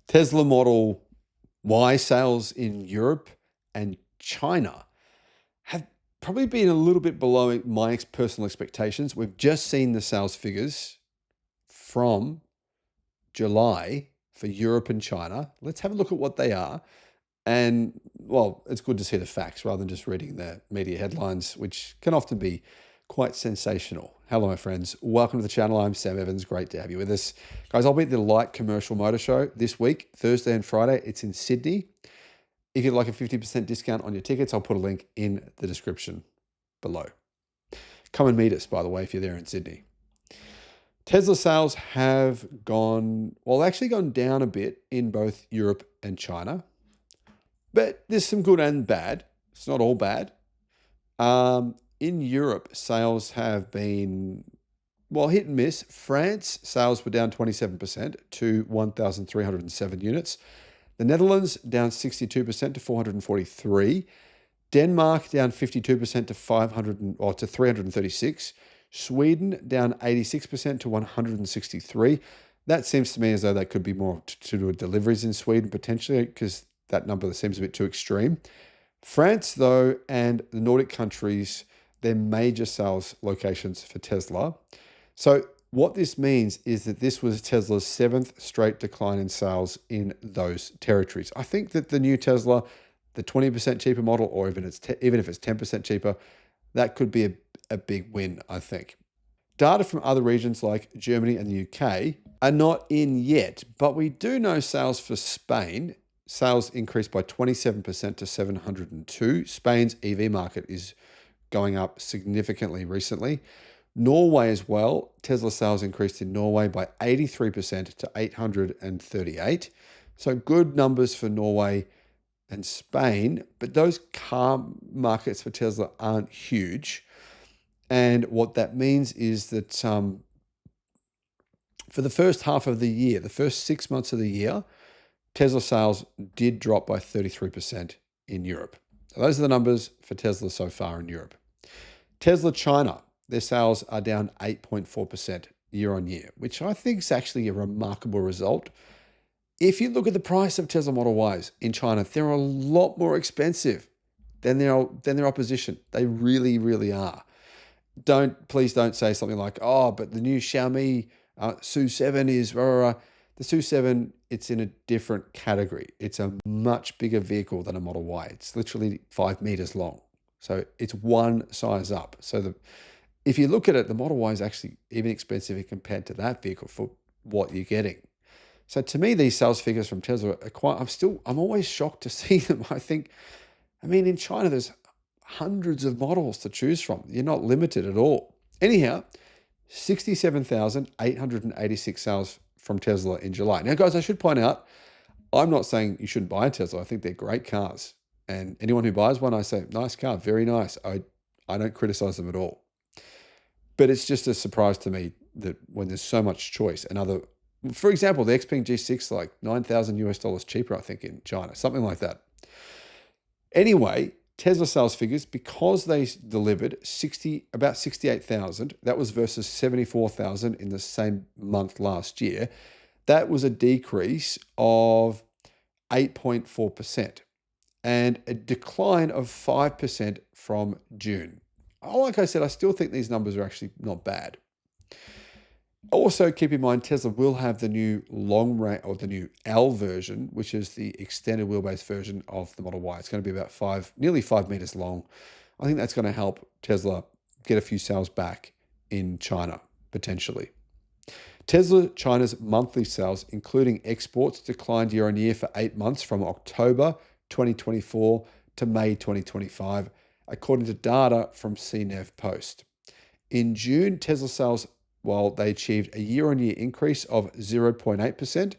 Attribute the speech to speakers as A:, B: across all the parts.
A: Tesla Model Y sales in Europe and China have probably been a little bit below my personal expectations. We've just seen the sales figures from July for Europe and China. Let's have a look at what they are. And, well, it's good to see the facts rather than just reading the media headlines, which can often be quite sensational. Hello, my friends. Welcome to the channel. I'm Sam Evans. Great to have you with us. Guys, I'll be at the Light Commercial Motor Show this week, Thursday and Friday. It's in Sydney. If you'd like a 50% discount on your tickets, I'll put a link in the description below. Come and meet us, by the way, if you're there in Sydney. Tesla sales have gone down a bit in both Europe and China. But there's some good and bad. It's not all bad. In Europe, sales have been, hit and miss. France, sales were down 27% to 1,307 units. The Netherlands, down 62% to 443. Denmark, down 52% to 336. Sweden, down 86% to 163. That seems to me as though that could be more to do with deliveries in Sweden, potentially, because that number seems a bit too extreme. France, though, and the Nordic countries, they're major sales locations for Tesla. So what this means is that this was Tesla's seventh straight decline in sales in those territories. I think that the new Tesla, the 20% cheaper model, or even if it's 10% cheaper, that could be a big win, I think. Data from other regions like Germany and the UK are not in yet, but we do know sales for Spain. Sales increased by 27% to 702. Spain's EV market is going up significantly recently. Norway as well. Tesla sales increased in Norway by 83% to 838. So good numbers for Norway and Spain, but those car markets for Tesla aren't huge. And what that means is that for the first half of the year, the first 6 months of the year, Tesla sales did drop by 33% in Europe. So those are the numbers for Tesla so far in Europe. Tesla China, their sales are down 8.4% year on year, which I think is actually a remarkable result. If you look at the price of Tesla Model Ys in China, they're a lot more expensive than their opposition. They really, really are. Please don't say something like, oh, but the new Xiaomi SU7 is rah, rah, rah. The SU7, it's in a different category. It's a much bigger vehicle than a Model Y. It's literally 5 meters long. So it's one size up. So if you look at it, the Model Y is actually even expensive compared to that vehicle for what you're getting. So to me, these sales figures from Tesla are I'm always shocked to see them. In China, there's hundreds of models to choose from. You're not limited at all. Anyhow, 67,886 sales from Tesla in July. Now, guys, I should point out, I'm not saying you shouldn't buy a Tesla. I think they're great cars. And anyone who buys one, I say, nice car, very nice. I don't criticize them at all. But it's just a surprise to me that when there's so much choice for example, the Xpeng G6, like $9,000 cheaper, I think, in China, something like that. Anyway, Tesla sales figures, because they delivered about 68,000, that was versus 74,000 in the same month last year. That was a decrease of 8.4% and a decline of 5% from June. Like I said, I still think these numbers are actually not bad. Also, keep in mind, Tesla will have the new long range, or the new L version, which is the extended wheelbase version of the Model Y. It's going to be about nearly 5 meters long. I think that's going to help Tesla get a few sales back in China, potentially. Tesla China's monthly sales, including exports, declined year on year for 8 months from October 2024 to May 2025, according to data from CNEV Post. In June, Tesla sales, while they achieved a year-on-year increase of 0.8%,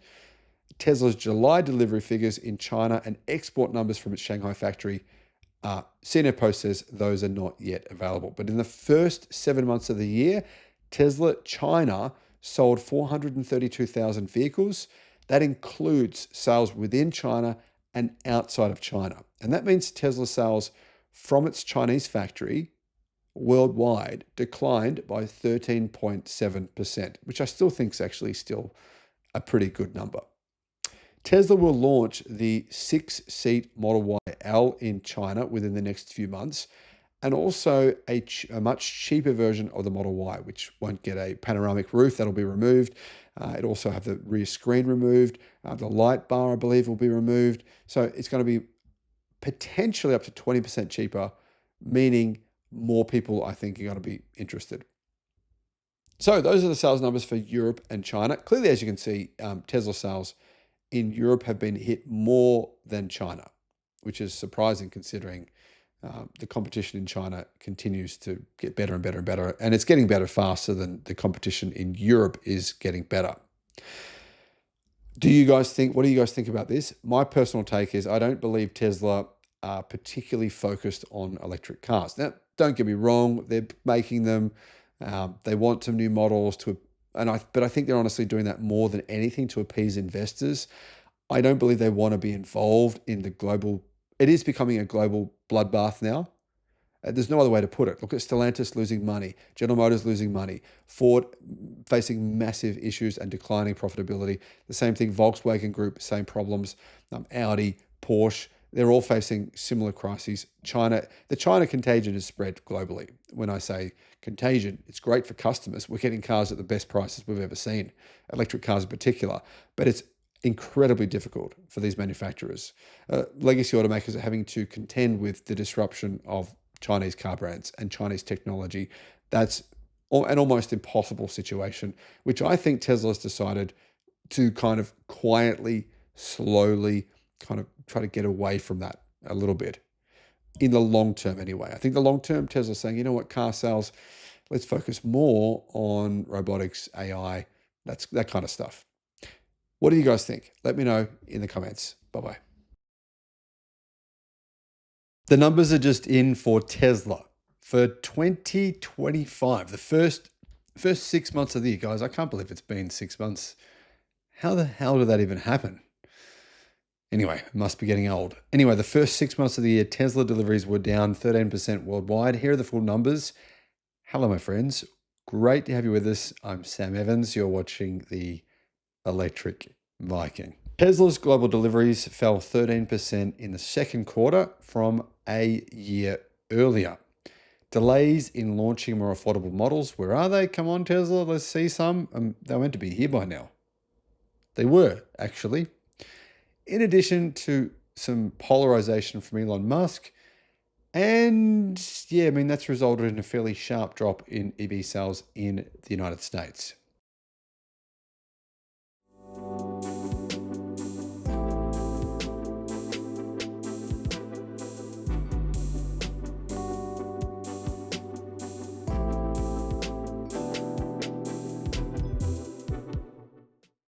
A: Tesla's July delivery figures in China and export numbers from its Shanghai factory, CNET Post says those are not yet available. But in the first 7 months of the year, Tesla China sold 432,000 vehicles. That includes sales within China and outside of China. And that means Tesla sales from its Chinese factory worldwide declined by 13.7%, which I still think is actually still a pretty good number. Tesla will launch the 6-seat Model Y L in China within the next few months, and also a much cheaper version of the Model Y, which won't get a panoramic roof. That'll be removed. It'll also have the rear screen removed. The light bar, I believe, will be removed. So it's going to be potentially up to 20% cheaper, meaning more people, I think, are going to be interested. So those are the sales numbers for Europe and China. Clearly, as you can see, Tesla sales in Europe have been hit more than China, which is surprising considering the competition in China continues to get better and better and better, and it's getting better faster than the competition in Europe is getting better. What do you guys think about this? My personal take is I don't believe Tesla are particularly focused on electric cars. Now, don't get me wrong, they're making them. They want some new models but I think they're honestly doing that more than anything to appease investors. I don't believe they want to be involved in the global. It is becoming a global bloodbath now. There's no other way to put it. Look at Stellantis losing money, General Motors losing money, Ford facing massive issues and declining profitability. The same thing, Volkswagen Group, same problems. Audi, Porsche, they're all facing similar crises. The China contagion has spread globally. When I say contagion, it's great for customers. We're getting cars at the best prices we've ever seen, electric cars in particular, but it's incredibly difficult for these manufacturers. Legacy automakers are having to contend with the disruption of Chinese car brands and Chinese technology. That's an almost impossible situation, which I think Tesla's decided to kind of quietly, slowly kind of try to get away from that a little bit in the long term anyway. I think the long term, Tesla's saying, you know what, car sales, let's focus more on robotics, AI, that kind of stuff. What do you guys think? Let me know in the comments. Bye-bye. The numbers are just in for Tesla for 2025, the first 6 months of the year. Guys, I can't believe it's been 6 months. How the hell did that even happen? Anyway, must be getting old. Anyway, the first 6 months of the year, Tesla deliveries were down 13% worldwide. Here are the full numbers. Hello, my friends. Great to have you with us. I'm Sam Evans. You're watching the Electric Viking. Tesla's global deliveries fell 13% in the second quarter from a year earlier. Delays in launching more affordable models. Where are they? Come on, Tesla. Let's see some. They're meant to be here by now. They were, actually. In addition to some polarization from Elon Musk. And yeah, that's resulted in a fairly sharp drop in EV sales in the United States.